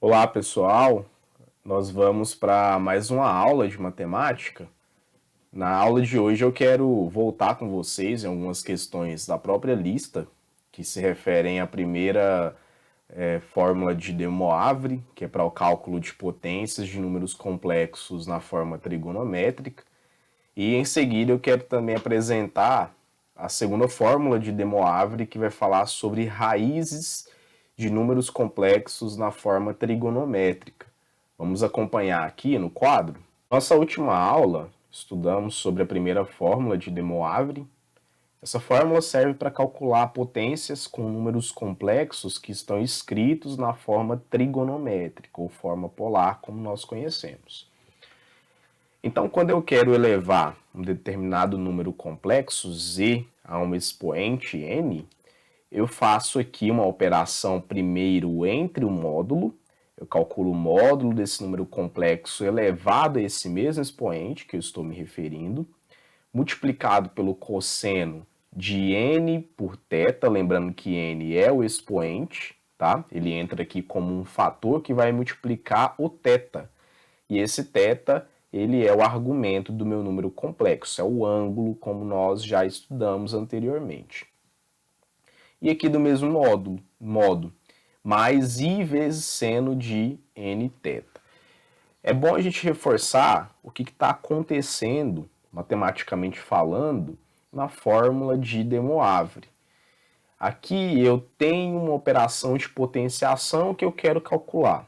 Olá, pessoal. Nós vamos para mais uma aula de matemática. Na aula de hoje eu quero voltar com vocês em algumas questões da própria lista, que se referem à primeira fórmula de De Moivre, que é para o cálculo de potências de números complexos na forma trigonométrica. E em seguida eu quero também apresentar a segunda fórmula de De Moivre, que vai falar sobre raízes de números complexos na forma trigonométrica. Vamos acompanhar aqui no quadro. Nossa última aula, estudamos sobre a primeira fórmula de De Moivre. Essa fórmula serve para calcular potências com números complexos que estão escritos na forma trigonométrica, ou forma polar, como nós conhecemos. Então, quando eu quero elevar um determinado número complexo, z, a um expoente n, eu faço aqui uma operação primeiro entre o módulo, eu calculo o módulo desse número complexo elevado a esse mesmo expoente que eu estou me referindo, multiplicado pelo cosseno de n por θ, lembrando que n é o expoente, tá? Ele entra aqui como um fator que vai multiplicar o θ. E esse θ, ele é o argumento do meu número complexo, é o ângulo, como nós já estudamos anteriormente. E aqui do mesmo modo, mais i vezes seno de nθ. É bom a gente reforçar o que está acontecendo, matematicamente falando, na fórmula de De Moivre. Aqui eu tenho uma operação de potenciação que eu quero calcular.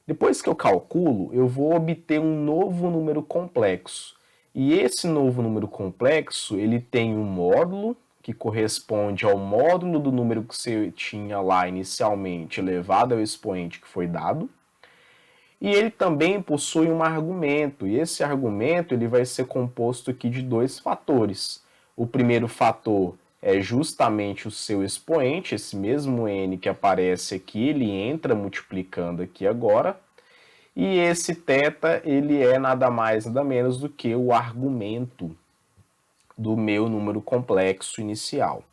Depois que eu calculo, eu vou obter um novo número complexo. E esse novo número complexo, ele tem um módulo, que corresponde ao módulo do número que você tinha lá inicialmente elevado ao expoente que foi dado. E ele também possui um argumento, e esse argumento ele vai ser composto aqui de dois fatores. O primeiro fator é justamente o seu expoente, esse mesmo n que aparece aqui, ele entra multiplicando aqui agora. E esse θ, ele é nada mais, nada menos do que o argumento do meu número complexo inicial.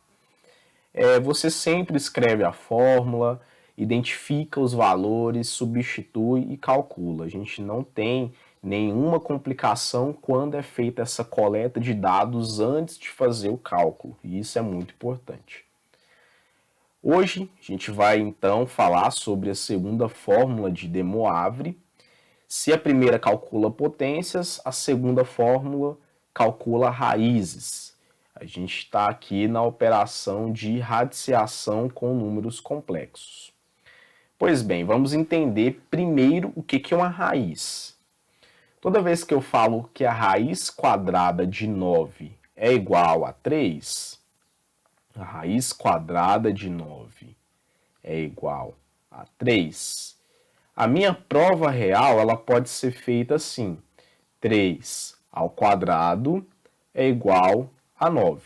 Você sempre escreve a fórmula, identifica os valores, substitui e calcula. A gente não tem nenhuma complicação quando é feita essa coleta de dados antes de fazer o cálculo, e isso é muito importante. Hoje a gente vai então falar sobre a segunda fórmula de De Moivre. Se a primeira calcula potências, a segunda fórmula calcula raízes. A gente está aqui na operação de radiciação com números complexos. Pois bem, vamos entender primeiro o que é uma raiz. Toda vez que eu falo que a raiz quadrada de 9 é igual a 3, a raiz quadrada de 9 é igual a 3, a minha prova real ela pode ser feita assim: 3 ao quadrado é igual a 9.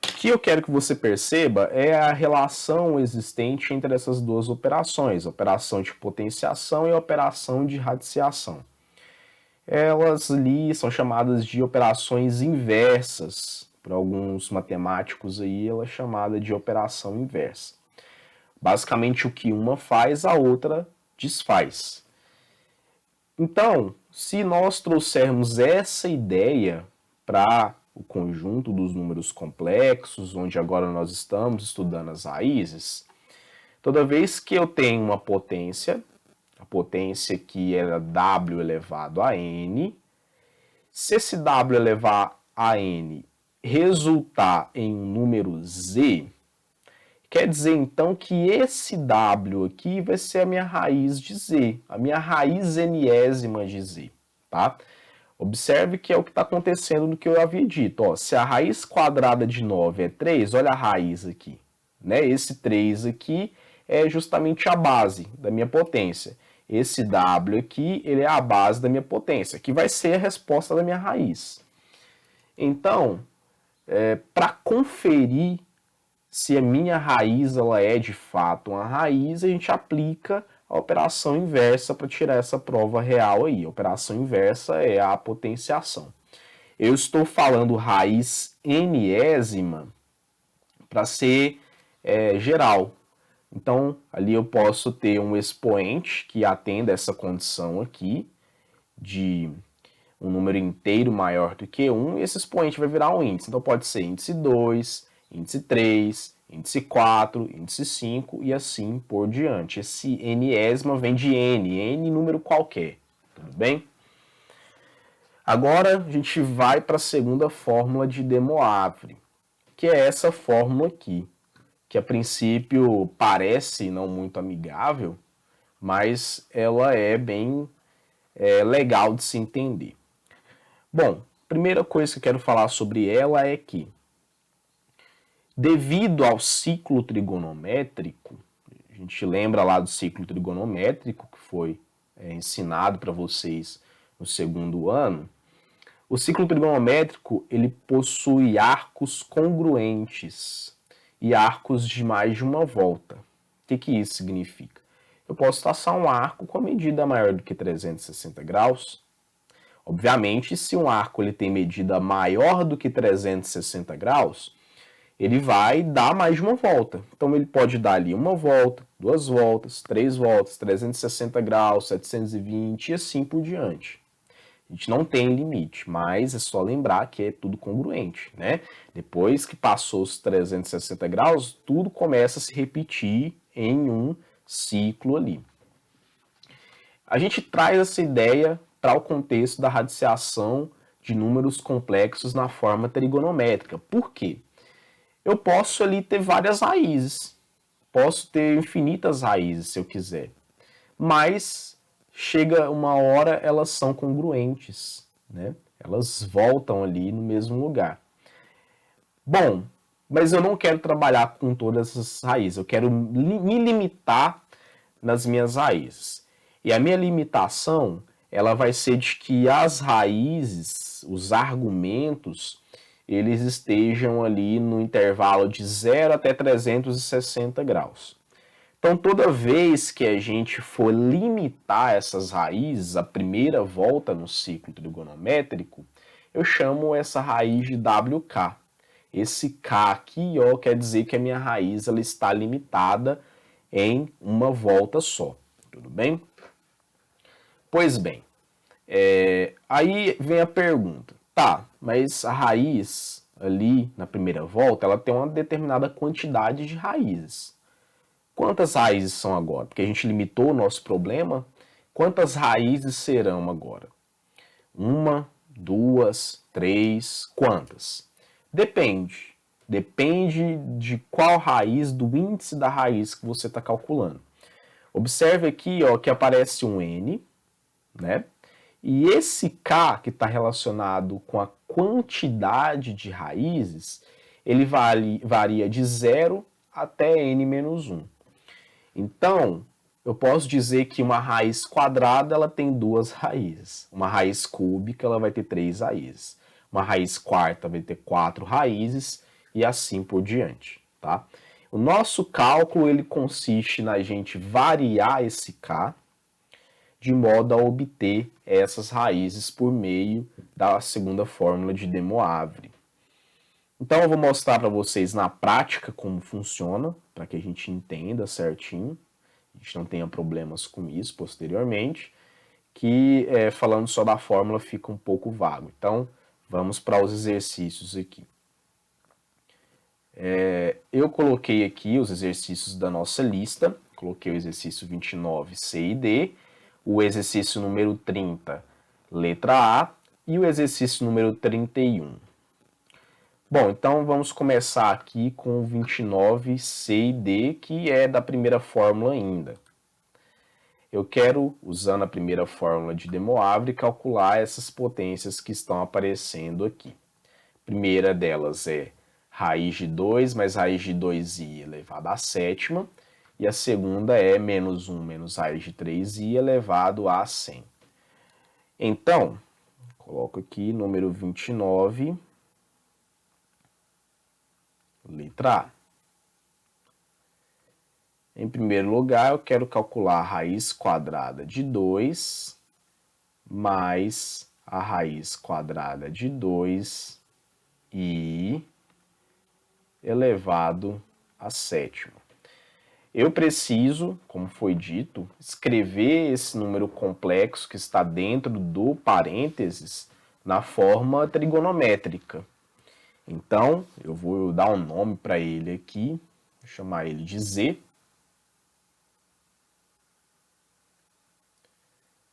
O que eu quero que você perceba é a relação existente entre essas duas operações, a operação de potenciação e a operação de radiciação. Elas ali são chamadas de operações inversas. Por alguns matemáticos aí, ela é chamada de operação inversa. Basicamente, o que uma faz, a outra desfaz. Então, se nós trouxermos essa ideia para o conjunto dos números complexos, onde agora nós estamos estudando as raízes, toda vez que eu tenho uma potência, a potência aqui era w elevado a n, se esse w elevado a n resultar em um número z, quer dizer, então, que esse W aqui vai ser a minha raiz de Z, a minha raiz enésima de Z, tá? Observe que é o que está acontecendo no que eu havia dito. Ó, se a raiz quadrada de 9 é 3, olha a raiz aqui. Né? Esse 3 aqui é justamente a base da minha potência. Esse W aqui, ele é a base da minha potência, que vai ser a resposta da minha raiz. Então, para conferir se a minha raiz ela é de fato uma raiz, a gente aplica a operação inversa para tirar essa prova real aí. A operação inversa é a potenciação. Eu estou falando raiz enésima para ser geral. Então, ali eu posso ter um expoente que atenda essa condição aqui, de um número inteiro maior do que 1, e esse expoente vai virar um índice. Então, pode ser índice 2, índice 3, índice 4, índice 5 e assim por diante. Esse n-ésima vem de n número qualquer, tudo bem? Agora, a gente vai para a segunda fórmula de De Moivre, que é essa fórmula aqui, que a princípio parece não muito amigável, mas ela é bem legal de se entender. Bom, primeira coisa que eu quero falar sobre ela é que, devido ao ciclo trigonométrico, a gente lembra lá do ciclo trigonométrico que foi ensinado para vocês no segundo ano. O ciclo trigonométrico ele possui arcos congruentes e arcos de mais de uma volta. O que isso significa? Eu posso traçar um arco com a medida maior do que 360 graus. Obviamente, se um arco ele tem medida maior do que 360 graus, ele vai dar mais de uma volta. Então ele pode dar ali uma volta, 2 voltas, 3 voltas, 360 graus, 720 e assim por diante. A gente não tem limite, mas é só lembrar que é tudo congruente, né? Depois que passou os 360 graus, tudo começa a se repetir em um ciclo ali. A gente traz essa ideia para o contexto da radiciação de números complexos na forma trigonométrica. Por quê? Eu posso ali ter várias raízes, posso ter infinitas raízes se eu quiser, mas chega uma hora elas são congruentes, né? Elas voltam ali no mesmo lugar. Bom, mas eu não quero trabalhar com todas essas raízes, eu quero me limitar nas minhas raízes. E a minha limitação, ela vai ser de que as raízes, os argumentos, eles estejam ali no intervalo de 0 até 360 graus. Então, toda vez que a gente for limitar essas raízes, a primeira volta no ciclo trigonométrico, eu chamo essa raiz de WK. Esse K aqui, ó, quer dizer que a minha raiz ela está limitada em uma volta só. Tudo bem? Pois bem, aí vem a pergunta. Tá, mas a raiz ali na primeira volta, ela tem uma determinada quantidade de raízes. Quantas raízes são agora? Porque a gente limitou o nosso problema. Quantas raízes serão agora? 1, 2, 3, quantas? Depende. Depende de qual raiz, do índice da raiz que você está calculando. Observe aqui ó, que aparece um N, né? E esse K, que está relacionado com a quantidade de raízes, ele varia de 0 até N-1. Então, eu posso dizer que uma raiz quadrada ela tem 2 raízes. Uma raiz cúbica ela vai ter 3 raízes. Uma raiz quarta vai ter 4 raízes e assim por diante, tá? O nosso cálculo ele consiste na gente variar esse K de modo a obter essas raízes por meio da segunda fórmula de De Moivre. Então eu vou mostrar para vocês na prática como funciona, para que a gente entenda certinho, a gente não tenha problemas com isso posteriormente, que falando só da fórmula fica um pouco vago. Então vamos para os exercícios aqui. Eu coloquei aqui os exercícios da nossa lista, coloquei o exercício 29, C e D, o exercício número 30, letra A, e o exercício número 31. Bom, então vamos começar aqui com o 29, C e D, que é da primeira fórmula ainda. Eu quero, usando a primeira fórmula de De Moivre, calcular essas potências que estão aparecendo aqui. A primeira delas é raiz de 2 mais raiz de 2i elevado à sétima, e a segunda é menos 1 menos raiz de 3i elevado a 100. Então, coloco aqui número 29, letra A. Em primeiro lugar, eu quero calcular a raiz quadrada de 2 mais a raiz quadrada de 2i elevado à sétima. eu preciso, como foi dito, escrever esse número complexo que está dentro do parênteses na forma trigonométrica. Então, eu vou dar um nome para ele aqui, vou chamar ele de Z.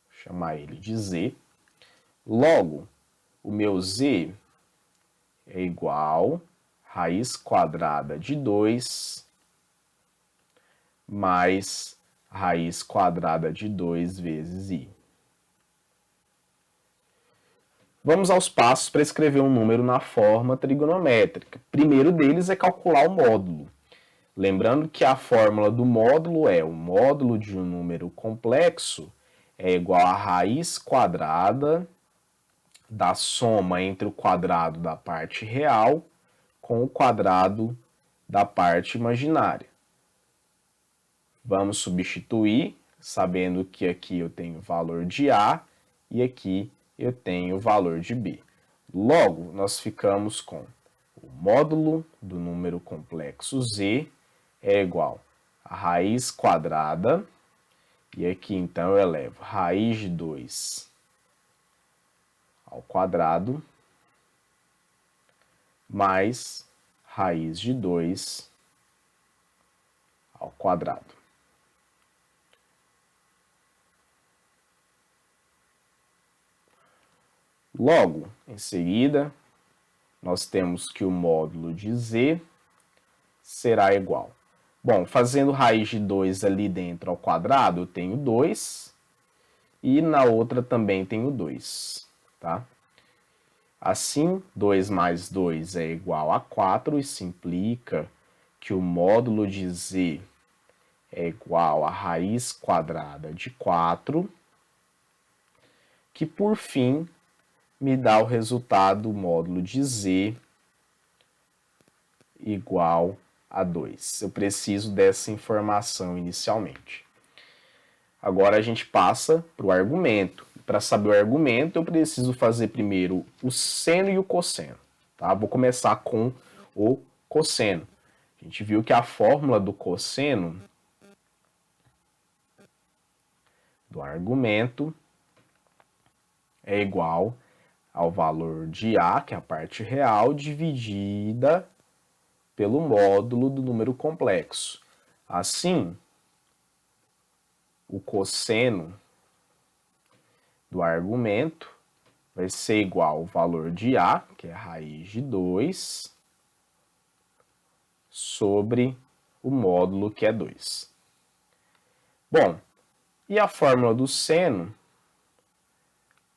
Vou chamar ele de Z. Logo, o meu Z é igual a raiz quadrada de 2 mais a raiz quadrada de 2 vezes I. Vamos aos passos para escrever um número na forma trigonométrica. O primeiro deles é calcular o módulo. Lembrando que a fórmula do módulo é o módulo de um número complexo é igual a raiz quadrada da soma entre o quadrado da parte real com o quadrado da parte imaginária. Vamos substituir, sabendo que aqui eu tenho o valor de A e aqui eu tenho o valor de B. Logo, nós ficamos com o módulo do número complexo Z é igual a raiz quadrada, e aqui então eu elevo raiz de 2 ao quadrado, mais raiz de 2 ao quadrado. Logo, em seguida, nós temos que o módulo de Z será igual. Bom, fazendo raiz de 2 ali dentro ao quadrado, eu tenho 2, e na outra também tenho 2, tá? Assim, 2 mais 2 é igual a 4, isso implica que o módulo de Z é igual a raiz quadrada de 4, que por fim me dá o resultado módulo de Z igual a 2. Eu preciso dessa informação inicialmente. Agora a gente passa para o argumento. Para saber o argumento, eu preciso fazer primeiro o seno e o cosseno. Tá? Vou começar com o cosseno. A gente viu que a fórmula do cosseno do argumento é igual ao valor de A, que é a parte real, dividida pelo módulo do número complexo. Assim, o cosseno do argumento vai ser igual ao valor de A, que é a raiz de 2, sobre o módulo, que é 2. Bom, e a fórmula do seno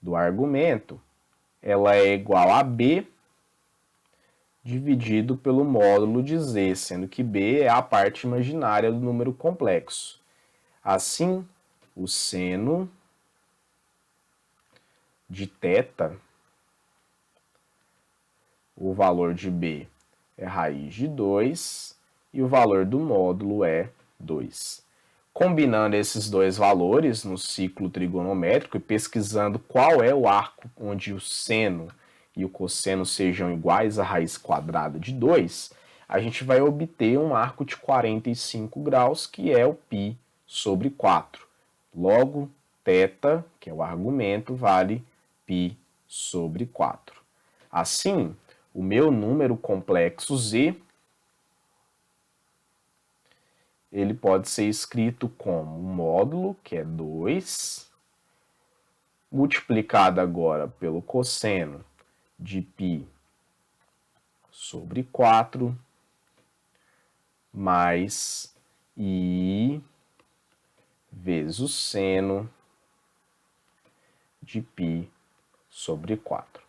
do argumento, ela é igual a B dividido pelo módulo de Z, sendo que B é a parte imaginária do número complexo. Assim, o seno de θ, o valor de B é raiz de 2 e o valor do módulo é 2. Combinando esses dois valores no ciclo trigonométrico e pesquisando qual é o arco onde o seno e o cosseno sejam iguais à raiz quadrada de 2, a gente vai obter um arco de 45 graus, que é o π sobre 4. Logo, θ, que é o argumento, vale π sobre 4. Assim, o meu número complexo Z ele pode ser escrito como um módulo, que é 2, multiplicado agora pelo cosseno de π sobre 4, mais I vezes o seno de π sobre 4.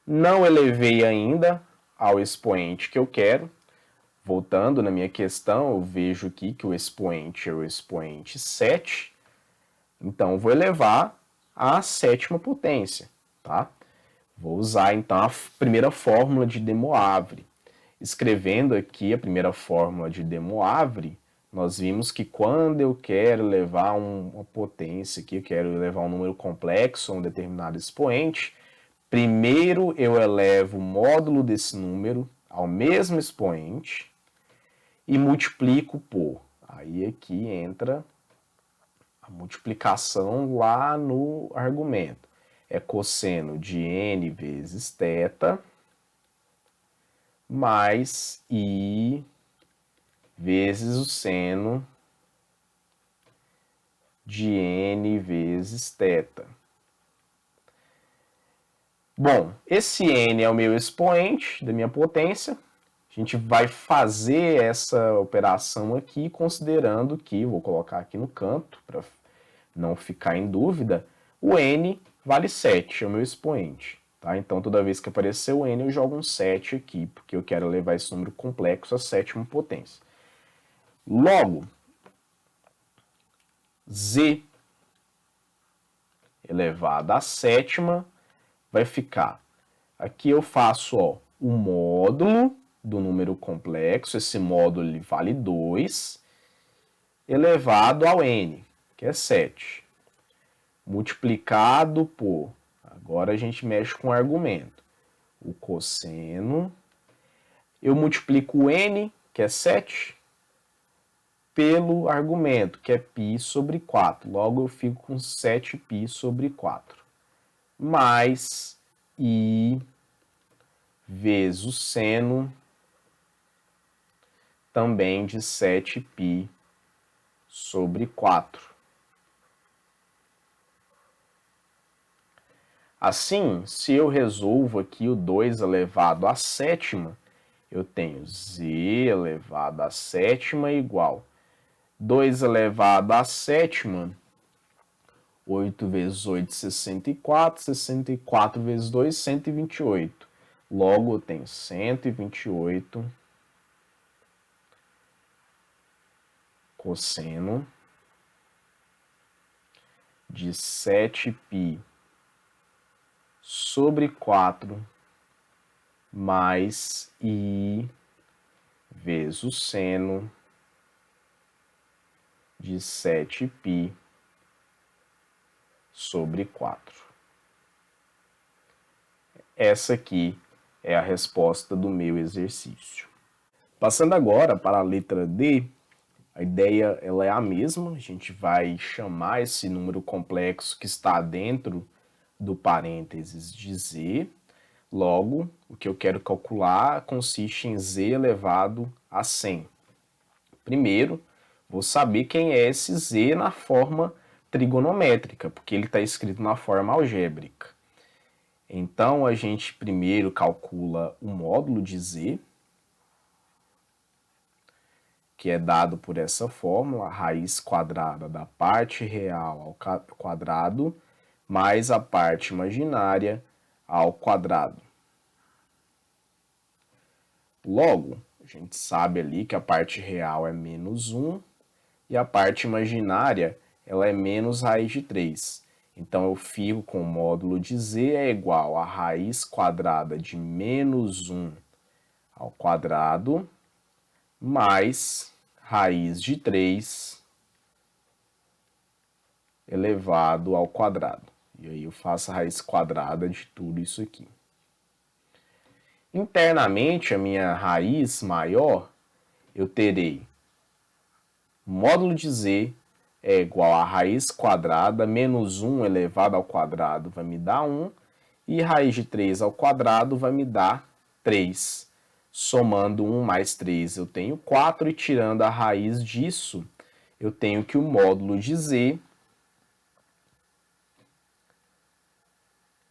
Não elevei ainda ao expoente que eu quero. Voltando na minha questão, eu vejo aqui que o expoente é o expoente 7. Então, eu vou elevar à sétima potência, tá? Vou usar, então, a primeira fórmula de De Moivre. Escrevendo aqui a primeira fórmula de De Moivre, nós vimos que quando eu quero levar uma potência aqui, eu quero levar um número complexo a um determinado expoente, primeiro eu elevo o módulo desse número ao mesmo expoente e multiplico por Aí aqui entra a multiplicação lá no argumento. É cosseno de n vezes θ mais i vezes o seno de n vezes θ. Bom, esse n é o meu expoente da minha potência. A gente vai fazer essa operação aqui considerando que, vou colocar aqui no canto para não ficar em dúvida, o n vale 7, é o meu expoente. Tá? Então, toda vez que aparecer o n, eu jogo um 7 aqui, porque eu quero levar esse número complexo à sétima potência. Logo, z elevado à sétima vai ficar. Aqui eu faço o módulo do número complexo, esse módulo ele vale 2, elevado ao n, que é 7. Multiplicado por, agora a gente mexe com o argumento, o cosseno, eu multiplico o n, que é 7, pelo argumento, que é π sobre 4. Logo eu fico com 7π sobre 4. Mais i vezes o seno também de 7π sobre 4. Assim, se eu resolvo aqui o 2 elevado à sétima, eu tenho z elevado à sétima igual 2 elevado à sétima, 8 vezes 8, 64, 64 vezes 2, 128. Logo, eu tenho 128 cosseno de 7π sobre 4 mais i vezes o seno de 7π sobre 4. Essa aqui é a resposta do meu exercício. Passando agora para a letra D, a ideia ela é a mesma, a gente vai chamar esse número complexo que está dentro do parênteses de z. Logo, o que eu quero calcular consiste em z elevado a 100. Primeiro, vou saber quem é esse z na forma trigonométrica, porque ele está escrito na forma algébrica. Então, a gente primeiro calcula o módulo de z, que é dado por essa fórmula, a raiz quadrada da parte real ao quadrado, mais a parte imaginária ao quadrado. Logo, a gente sabe ali que a parte real é menos 1 e a parte imaginária ela é menos raiz de 3. Então, eu fico com o módulo de z é igual a raiz quadrada de menos 1 ao quadrado mais raiz de 3 elevado ao quadrado. E aí eu faço a raiz quadrada de tudo isso aqui. Internamente, a minha raiz maior, eu terei módulo de z é igual a raiz quadrada menos 1 elevado ao quadrado vai me dar 1, e raiz de 3 ao quadrado vai me dar 3. Somando 1 mais 3 eu tenho 4, e tirando a raiz disso, eu tenho que o módulo de z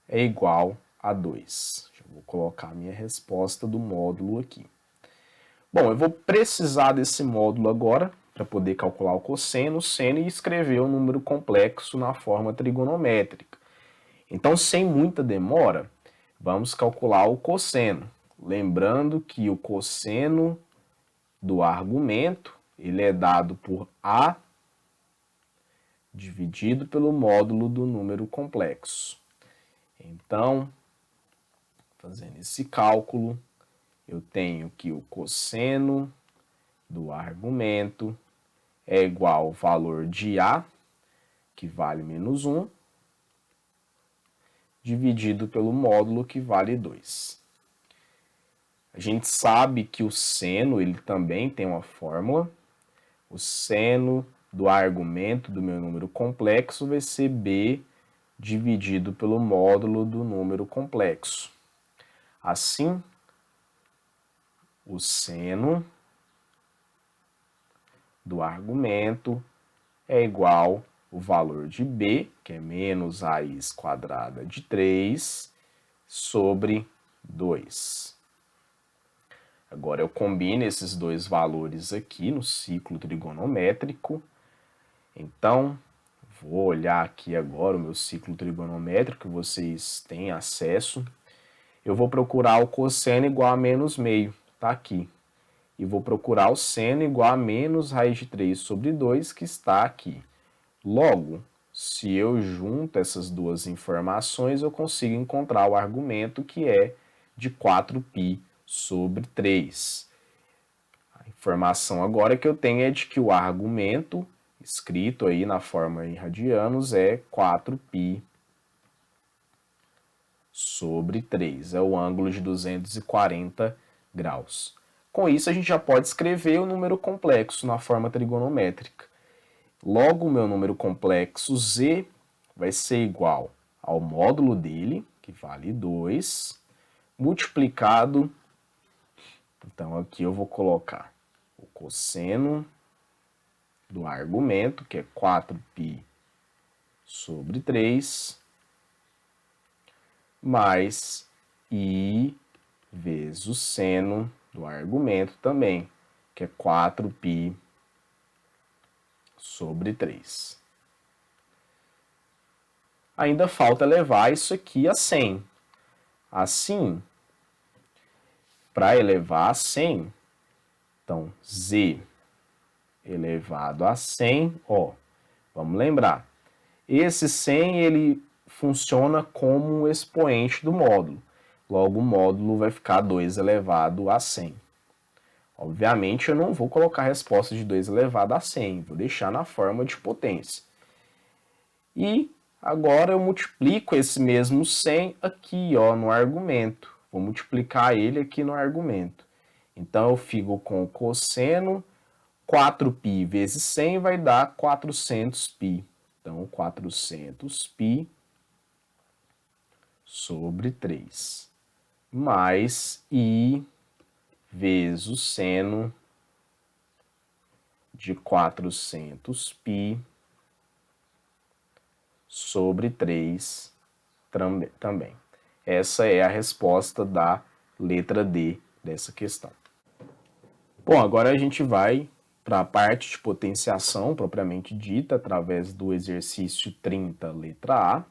é igual a 2. Já vou colocar a minha resposta do módulo aqui. Bom, eu vou precisar desse módulo agora para poder calcular o cosseno, o seno e escrever o número complexo na forma trigonométrica. Então, sem muita demora, vamos calcular o cosseno. Lembrando que o cosseno do argumento ele é dado por A dividido pelo módulo do número complexo. Então, fazendo esse cálculo, eu tenho que o cosseno do argumento é igual ao valor de A, que vale menos 1, dividido pelo módulo, que vale 2. A gente sabe que o seno ele também tem uma fórmula, O seno do argumento do meu número complexo vai ser b dividido pelo módulo do número complexo. Assim, o seno do argumento é igual ao valor de b, que é menos raiz quadrada de 3, sobre 2. Agora eu combino esses dois valores aqui no ciclo trigonométrico. Então, vou olhar aqui agora o meu ciclo trigonométrico, que vocês têm acesso. Eu vou procurar o cosseno igual a menos meio, tá aqui. E vou procurar o seno igual a menos raiz de 3 sobre 2, que está aqui. Logo, se eu junto essas duas informações, eu consigo encontrar o argumento que é de 4π sobre 3. A informação agora que eu tenho é de que o argumento, escrito aí na forma em radianos, é 4π sobre 3. É o ângulo de 240 graus. Com isso, a gente já pode escrever o número complexo na forma trigonométrica. Logo, o meu número complexo z vai ser igual ao módulo dele, que vale 2, multiplicado. Então, aqui eu vou colocar o cosseno do argumento, que é 4π sobre 3, mais i vezes o seno do argumento também, que é 4π sobre 3. Ainda falta levar isso aqui a 100. Assim, para elevar a 100, então, z elevado a 100, ó, vamos lembrar, esse 100 ele funciona como um expoente do módulo. Logo, o módulo vai ficar 2 elevado a 100. Obviamente, eu não vou colocar a resposta de 2 elevado a 100, vou deixar na forma de potência. E agora eu multiplico esse mesmo 100 aqui, ó, no argumento. Vou multiplicar ele aqui no argumento. Então, eu fico com o cosseno, 4π vezes 100 vai dar 400π. Então, 400π sobre 3. Mais i vezes o seno de 400π sobre 3 também. Essa é a resposta da letra D dessa questão. Bom, agora a gente vai para a parte de potenciação propriamente dita, através do exercício 30, letra A.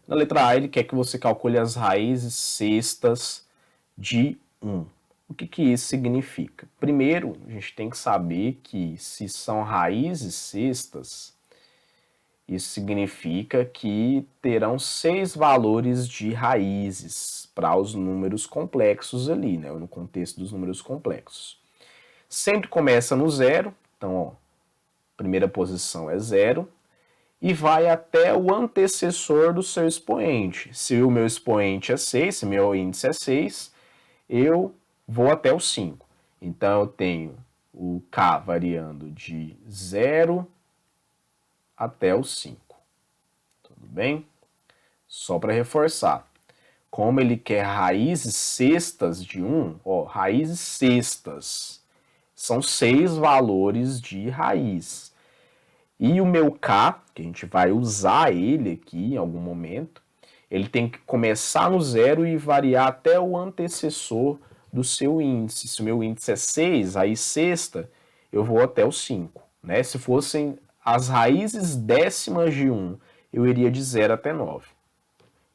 Na letra A, ele quer que você calcule as raízes sextas de 1. O que isso significa? Primeiro, a gente tem que saber que se são raízes sextas, isso significa que terão 6 valores de raízes para os números complexos ali, né? No contexto dos números complexos. Sempre começa no zero, então, ó, primeira posição é 0, e vai até o antecessor do seu expoente. Se o meu expoente é 6, se meu índice é 6, eu vou até o 5. Então, eu tenho o k variando de 0 até o 5. Tudo bem? Só para reforçar. Como ele quer raízes sextas de 1, ó, raízes sextas são 6 valores de raiz. E o meu k, que a gente vai usar ele aqui em algum momento, ele tem que começar no 0 e variar até o antecessor do seu índice. Se o meu índice é 6, aí sexta, eu vou até o 5. Né? Se fossem as raízes décimas de 1, eu iria de 0 até 9.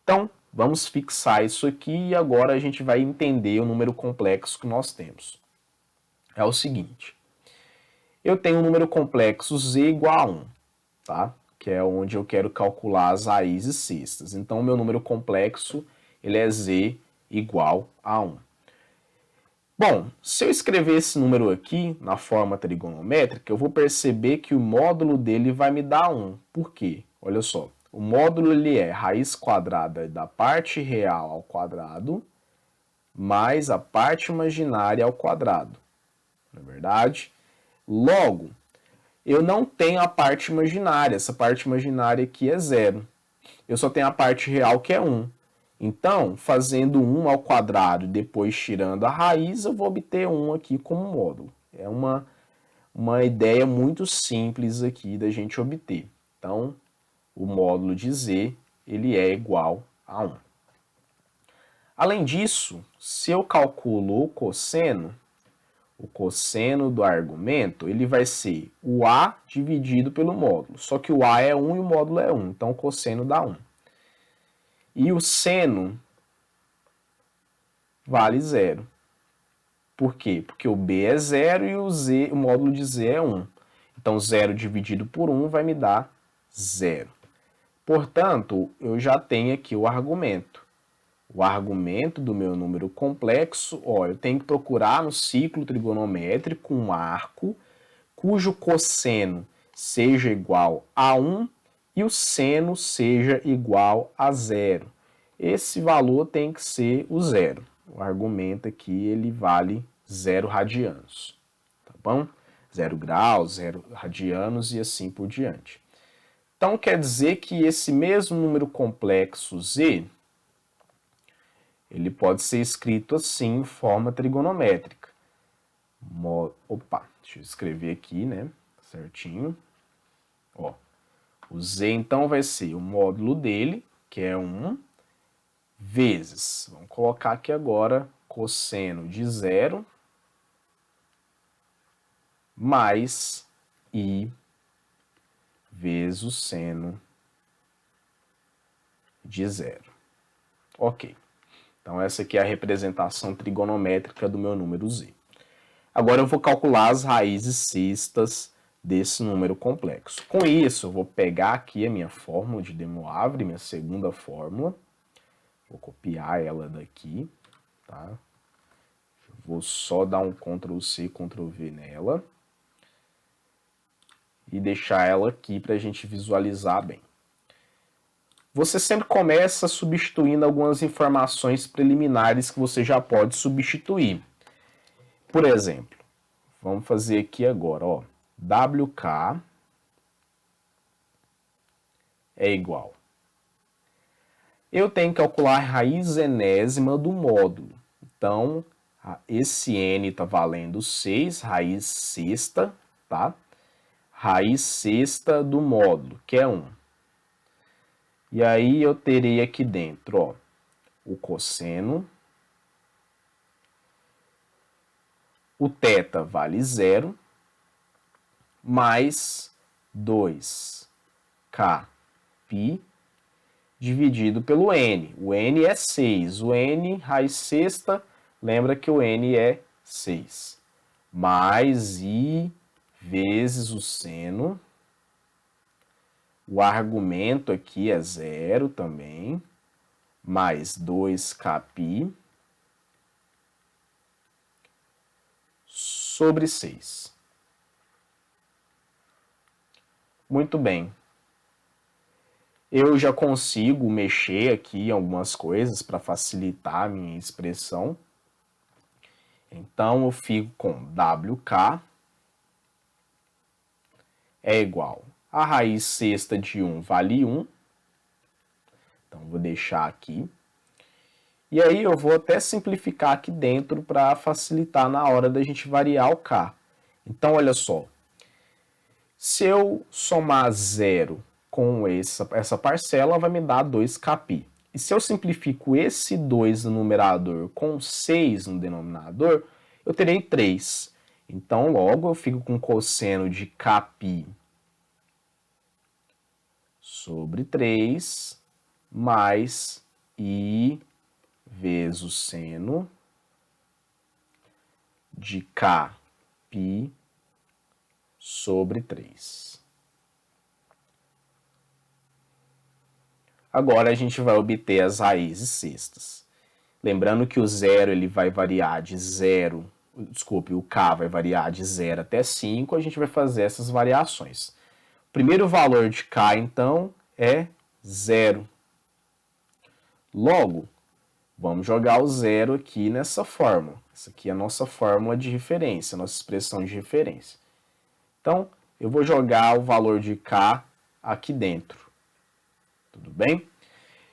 Então, vamos fixar isso aqui e agora a gente vai entender o número complexo que nós temos. É o seguinte, eu tenho um número complexo z igual a 1, tá? Que é onde eu quero calcular as raízes sextas. Então, o meu número complexo ele é z igual a 1. Bom, se eu escrever esse número aqui na forma trigonométrica, eu vou perceber que o módulo dele vai me dar 1. Por quê? Olha só, o módulo ele é raiz quadrada da parte real ao quadrado mais a parte imaginária ao quadrado. Não é verdade? Logo, eu não tenho a parte imaginária. Essa parte imaginária aqui é 0. Eu só tenho a parte real, que é 1. Então, fazendo 1 ao quadrado e depois tirando a raiz, eu vou obter 1 aqui como módulo. É uma ideia muito simples aqui da gente obter. Então, o módulo de z ele é igual a 1. Além disso, se eu calculo o cosseno do argumento, ele vai ser o a dividido pelo módulo. Só que o a é 1 e o módulo é 1, então o cosseno dá 1. E o seno vale 0. Por quê? Porque o b é 0 e o módulo de z é 1. Então 0 dividido por 1 vai me dar 0. Portanto, eu já tenho aqui o argumento. O argumento do meu número complexo, eu tenho que procurar no ciclo trigonométrico um arco cujo cosseno seja igual a 1 e o seno seja igual a 0. Esse valor tem que ser o 0. O argumento aqui ele vale 0 radianos, tá bom? 0 graus, 0 radianos e assim por diante. Então quer dizer que esse mesmo número complexo z, ele pode ser escrito assim em forma trigonométrica. Deixa eu escrever aqui, né? Certinho. O z então vai ser o módulo dele, que é 1, vezes, vamos colocar aqui agora, cosseno de 0, mais i vezes o seno de 0. Ok. Então essa aqui é a representação trigonométrica do meu número z. Agora eu vou calcular as raízes sextas desse número complexo. Com isso, eu vou pegar aqui a minha fórmula de De Moivre, minha segunda fórmula. Vou copiar ela daqui, tá? Vou só dar um Ctrl+C, Ctrl+V nela. E deixar ela aqui para a gente visualizar bem. Você sempre começa substituindo algumas informações preliminares que você já pode substituir. Por exemplo, vamos fazer aqui agora, WK é igual. Eu tenho que calcular a raiz enésima do módulo. Então, esse n está valendo 6, raiz sexta, tá? Raiz sexta do módulo, que é 1. E aí eu terei aqui dentro, o cosseno. O θ vale 0, mais 2kπ dividido pelo n. O n é 6. O n, raiz sexta, lembra que o n é 6. Mais i vezes o seno. O argumento aqui é 0 também. Mais 2kπ sobre 6. Muito bem. Eu já consigo mexer aqui em algumas coisas para facilitar a minha expressão. Então, eu fico com WK é igual a raiz sexta de 1 vale 1. Então, vou deixar aqui. E aí, eu vou até simplificar aqui dentro para facilitar na hora da gente variar o K. Então, olha só. Se eu somar 0 com essa parcela, vai me dar 2kπ. E se eu simplifico esse 2 no numerador com 6 no denominador, eu terei 3. Então, logo, eu fico com cosseno de kπ sobre 3, mais i vezes o seno de kπ sobre 3. Agora a gente vai obter as raízes sextas. Lembrando que o zero ele vai variar de 0, o k vai variar de 0 até 5, a gente vai fazer essas variações. O primeiro valor de k, então, é 0. Logo, vamos jogar o 0 aqui nessa fórmula. Essa aqui é a nossa fórmula de referência, a nossa expressão de referência. Então, eu vou jogar o valor de K aqui dentro. Tudo bem?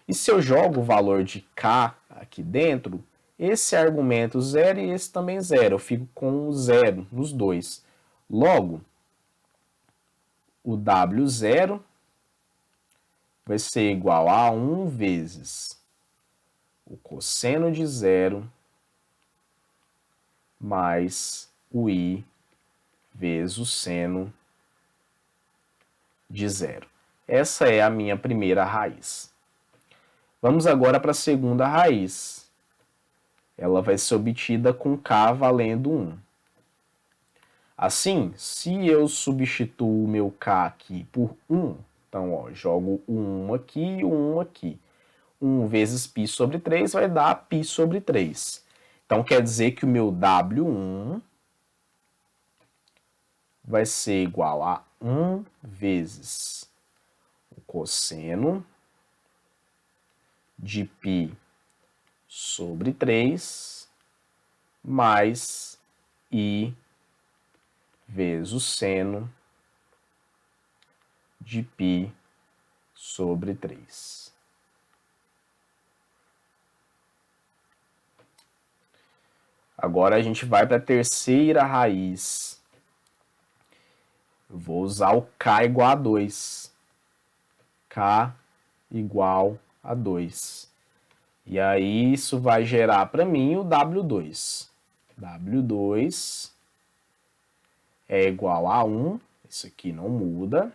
E se eu jogo o valor de K aqui dentro, esse argumento 0 e esse também 0. Eu fico com 0 nos dois. Logo, o W0 vai ser igual a 1 vezes o cosseno de 0 mais o I vezes o seno de 0. Essa é a minha primeira raiz. Vamos agora para a segunda raiz. Ela vai ser obtida com K valendo 1. Assim, se eu substituo o meu K aqui por 1, então, ó, jogo o 1 aqui e o 1 aqui. 1 vezes π sobre 3 vai dar π sobre 3. Então, quer dizer que o meu W1 vai ser igual a 1 vezes o cosseno de π sobre 3 mais I vezes o seno de π sobre 3. Agora a gente vai para a terceira raiz. Eu vou usar o K igual a 2. K igual a 2. E aí isso vai gerar para mim o W2. W2 é igual a 1. Isso aqui não muda.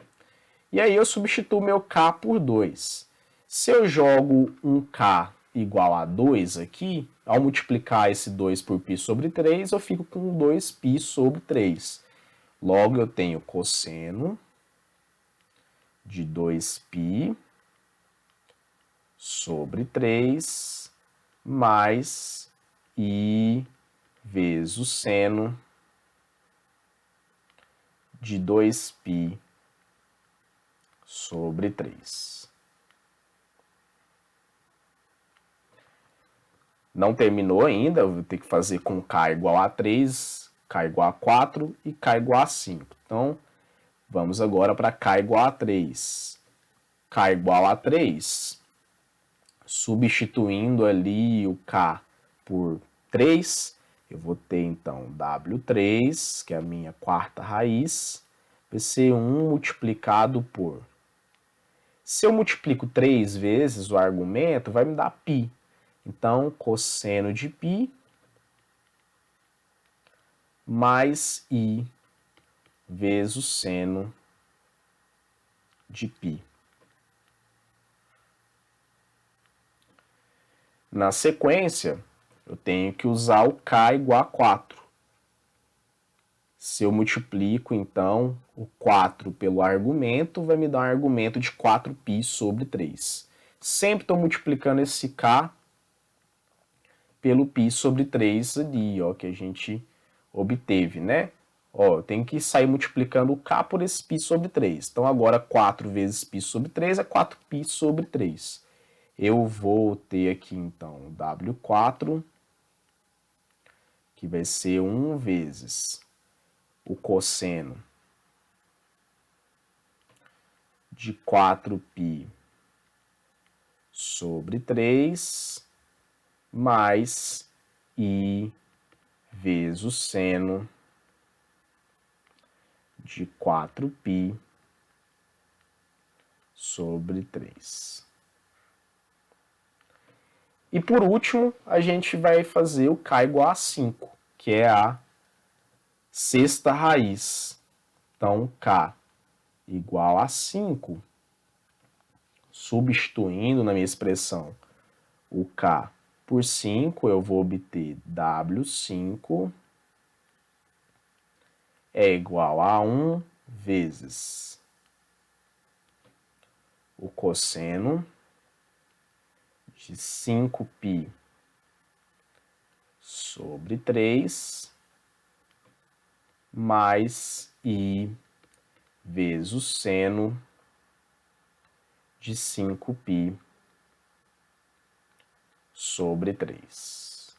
E aí eu substituo meu K por 2. Se eu jogo um K igual a 2 aqui, ao multiplicar esse 2 por π sobre 3, eu fico com 2π sobre 3. Logo, eu tenho cosseno de 2π sobre 3 mais I vezes o seno de 2π sobre 3. Não terminou ainda, eu vou ter que fazer com K igual a 3, K igual a 4 e K igual a 5. Então, vamos agora para K igual a 3. K igual a 3, substituindo ali o K por 3, eu vou ter então W3, que é a minha quarta raiz, vai ser 1 multiplicado por... Se eu multiplico 3 vezes o argumento, vai me dar π. Então, cosseno de π mais I vezes o seno de π. Na sequência, eu tenho que usar o K igual a 4. Se eu multiplico, então, o 4 pelo argumento, vai me dar um argumento de 4π sobre 3. Sempre estou multiplicando esse K pelo π sobre 3 ali, ó, que a gente obteve, né? Ó, eu tenho que sair multiplicando o K por esse π sobre 3. Então, agora 4 vezes π sobre 3 é 4π sobre 3. Eu vou ter aqui, então, W4, que vai ser 1 vezes o cosseno de 4π sobre 3 mais I vezes o seno de 4π sobre 3. E por último, a gente vai fazer o K igual a 5, que é a sexta raiz. Então, K igual a 5, substituindo na minha expressão o K por 5, eu vou obter W5 é igual a 1 vezes o cosseno de 5π sobre 3 mais I vezes o seno de 5π sobre 3.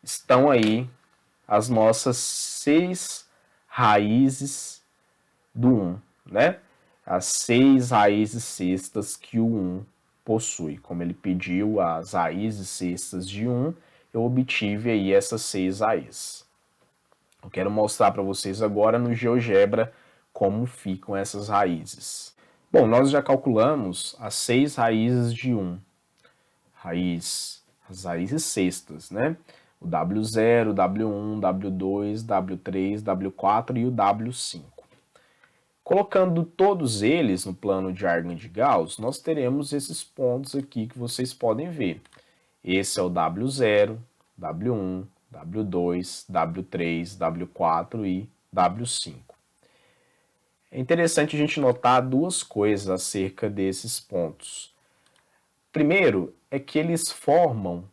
Estão aí as nossas 6 raízes do 1, né? As 6 raízes sextas que o 1 possui. Como ele pediu as raízes sextas de 1, eu obtive aí essas 6 raízes. Eu quero mostrar para vocês agora no GeoGebra como ficam essas raízes. Bom, nós já calculamos as 6 raízes de 1. As raízes sextas, né? O W0, W1, W2, W3, W4 e o W5. Colocando todos eles no plano de Argand de Gauss, nós teremos esses pontos aqui que vocês podem ver. Esse é o W0, W1, W2, W3, W4 e W5. É interessante a gente notar duas coisas acerca desses pontos. Primeiro, é que eles formam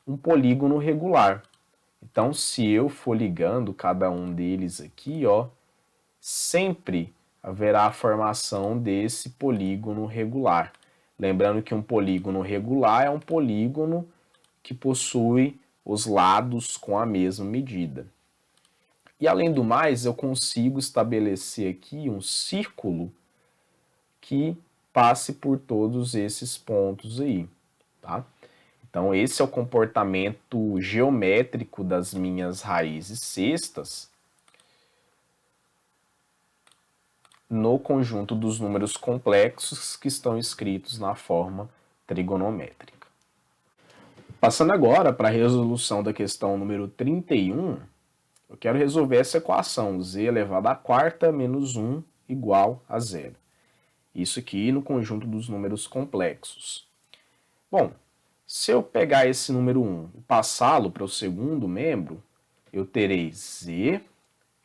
um polígono regular. Então, se eu for ligando cada um deles aqui, ó, sempre haverá a formação desse polígono regular. Lembrando que um polígono regular é um polígono que possui os lados com a mesma medida. E além do mais, eu consigo estabelecer aqui um círculo que passe por todos esses pontos aí, tá? Então esse é o comportamento geométrico das minhas raízes sextas no conjunto dos números complexos que estão escritos na forma trigonométrica. Passando agora para a resolução da questão número 31, eu quero resolver essa equação, z elevado à quarta menos 1 igual a zero. Isso aqui no conjunto dos números complexos. Bom, se eu pegar esse número 1 e passá-lo para o segundo membro, eu terei z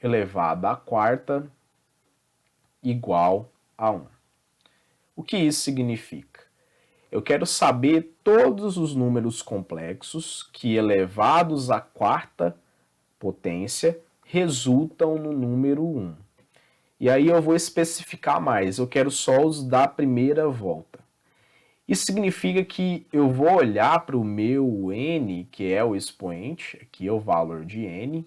elevado à quarta igual a 1. O que isso significa? Eu quero saber todos os números complexos que, elevados à quarta potência, resultam no número 1. E aí eu vou especificar mais, eu quero só os da primeira volta. Isso significa que eu vou olhar para o meu n, que é o expoente, aqui é o valor de n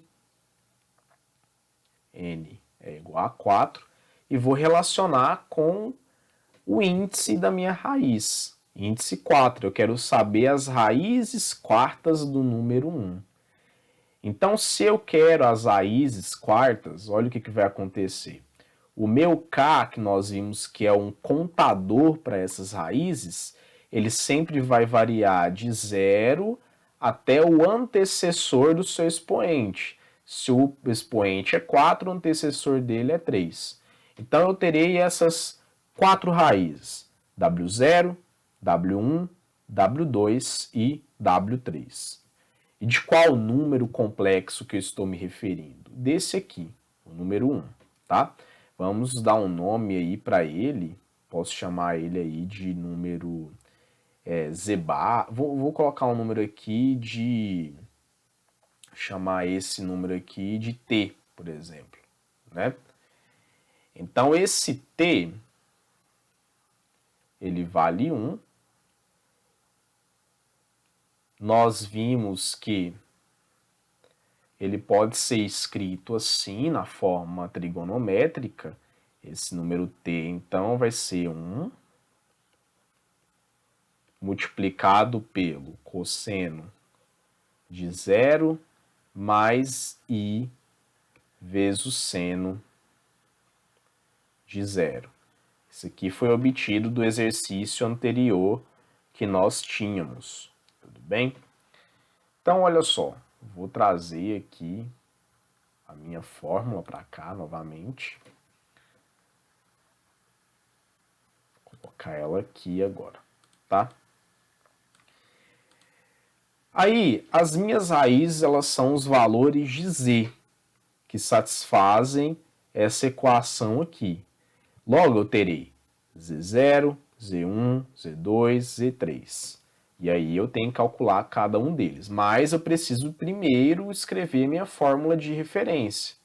é igual a 4, e vou relacionar com o índice da minha raiz. Índice 4, eu quero saber as raízes quartas do número 1. Então, se eu quero as raízes quartas, olha o que vai acontecer. O meu K, que nós vimos que é um contador para essas raízes, ele sempre vai variar de 0 até o antecessor do seu expoente. Se o expoente é 4, o antecessor dele é 3. Então, eu terei essas 4 raízes, W0, W1, W2 e W3. E de qual número complexo que eu estou me referindo? Desse aqui, o número 1, tá? Vamos dar um nome aí para ele, posso chamar ele aí de número Z-bar, vou colocar um número aqui de, chamar esse número aqui de T, por exemplo, né? Então esse T, ele vale 1, nós vimos que ele pode ser escrito assim, na forma trigonométrica. Esse número t, então, vai ser 1 multiplicado pelo cosseno de 0 mais i vezes o seno de 0. Isso aqui foi obtido do exercício anterior que nós tínhamos. Tudo bem? Então, olha só. Vou trazer aqui a minha fórmula para cá novamente. Vou colocar ela aqui agora, tá? Aí, as minhas raízes, elas são os valores de z, que satisfazem essa equação aqui. Logo, eu terei z0, z1, z2, z3. E aí eu tenho que calcular cada um deles. Mas eu preciso primeiro escrever minha fórmula de referência.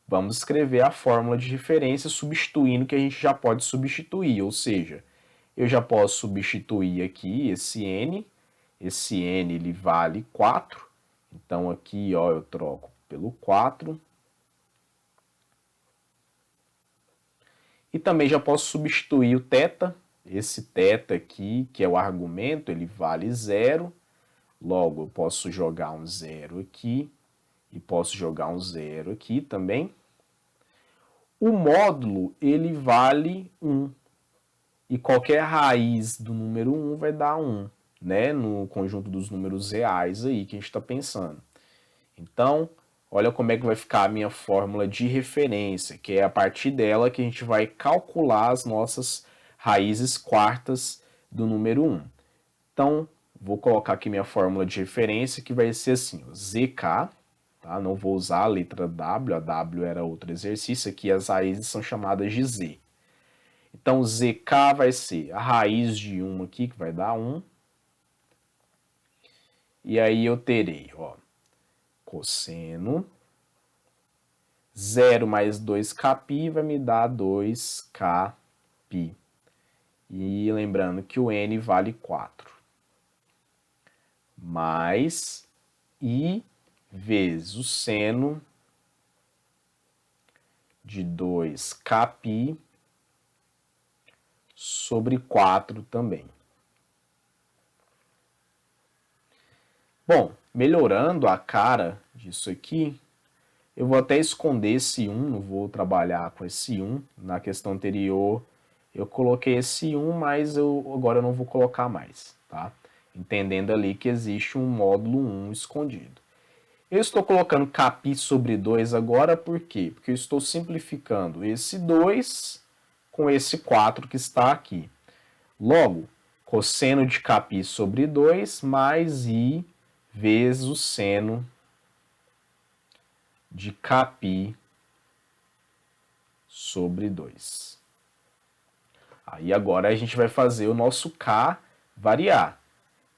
Vamos escrever a fórmula de referência substituindo o que a gente já pode substituir. Ou seja, eu já posso substituir aqui esse n. Esse n ele vale 4. Então aqui ó, eu troco pelo 4. E também já posso substituir o θ. Esse θ aqui, que é o argumento, ele vale 0. Logo, eu posso jogar um 0 aqui e posso jogar um 0 aqui também. O módulo, ele vale 1. E qualquer raiz do número 1 vai dar 1, né? No conjunto dos números reais aí que a gente está pensando. Então, olha como é que vai ficar a minha fórmula de referência, que é a partir dela que a gente vai calcular as nossas raízes quartas do número 1. Então, vou colocar aqui minha fórmula de referência, que vai ser assim, ZK, tá? Não vou usar a letra W, a W era outro exercício, aqui as raízes são chamadas de Z. Então, ZK vai ser a raiz de 1 aqui, que vai dar 1. E aí eu terei, ó, cosseno 0 mais 2kπ vai me dar 2kπ. E lembrando que o n vale 4. Mais i vezes o seno de 2kπ sobre 4 também. Bom, melhorando a cara disso aqui, eu vou até esconder esse 1, não vou trabalhar com esse 1. Na questão anterior eu coloquei esse 1, mas agora eu não vou colocar mais, tá? Entendendo ali que existe um módulo 1 escondido. Eu estou colocando κπ sobre 2 agora, por quê? Porque eu estou simplificando esse 2 com esse 4 que está aqui. Logo, cosseno de κπ sobre 2 mais i vezes o seno de κπ sobre 2. Aí agora a gente vai fazer o nosso k variar.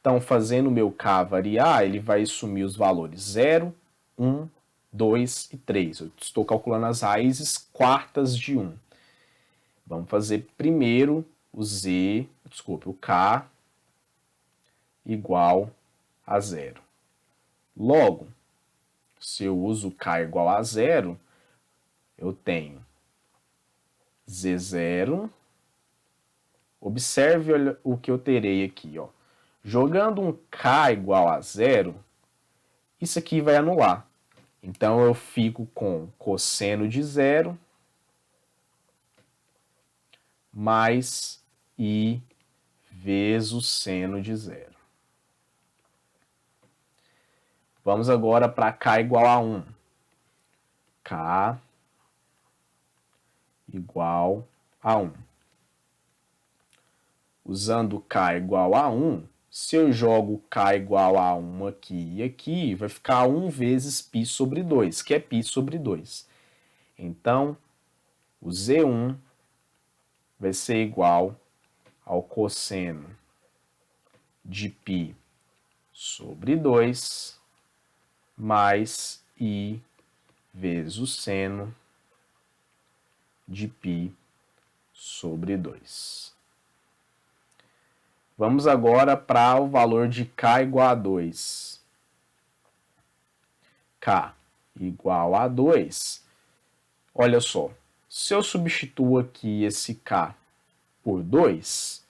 Então, fazendo o meu k variar, ele vai sumir os valores 0, 1, 2 e 3. Eu estou calculando as raízes quartas de 1. Vamos fazer primeiro o k igual a 0. Logo, se eu uso k igual a 0, eu tenho z0. Observe o que eu terei aqui, ó. Jogando um k igual a 0, isso aqui vai anular. Então, eu fico com cosseno de 0 mais i vezes o seno de 0. Vamos agora para k igual a 1. K igual a 1. Usando k igual a 1, se eu jogo k igual a 1 aqui e aqui, vai ficar 1 vezes π sobre 2, que é π sobre 2. Então, o Z1 vai ser igual ao cosseno de π sobre 2 mais i vezes o seno de π sobre 2. Vamos agora para o valor de k igual a 2. K igual a 2. Olha só, se eu substituo aqui esse k por 2,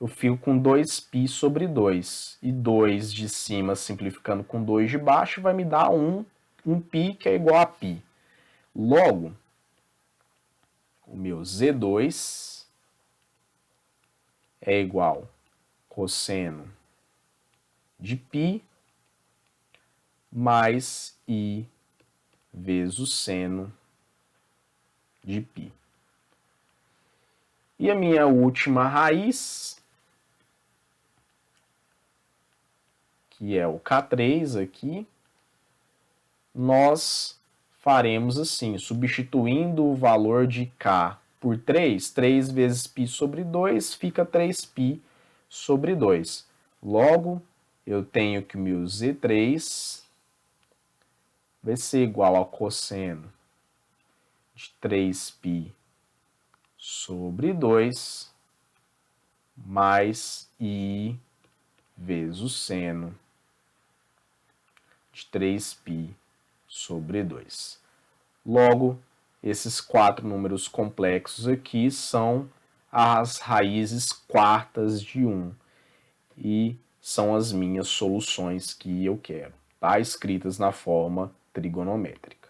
eu fico com 2π sobre 2. E 2 de cima simplificando com 2 de baixo vai me dar 1π, que é igual a π. Logo, o meu Z2 é igual cosseno de π mais i vezes o seno de π. E a minha última raiz, que é o K3 aqui, nós faremos assim, substituindo o valor de k por 3, 3 vezes π sobre 2 fica 3π sobre 2. Logo, eu tenho que o meu Z3 vai ser igual ao cosseno de 3π sobre 2 mais i vezes o seno de 3π sobre 2. Logo, Esses 4 números complexos aqui são as raízes quartas de 1 e são as minhas soluções que eu quero, tá? Escritas na forma trigonométrica.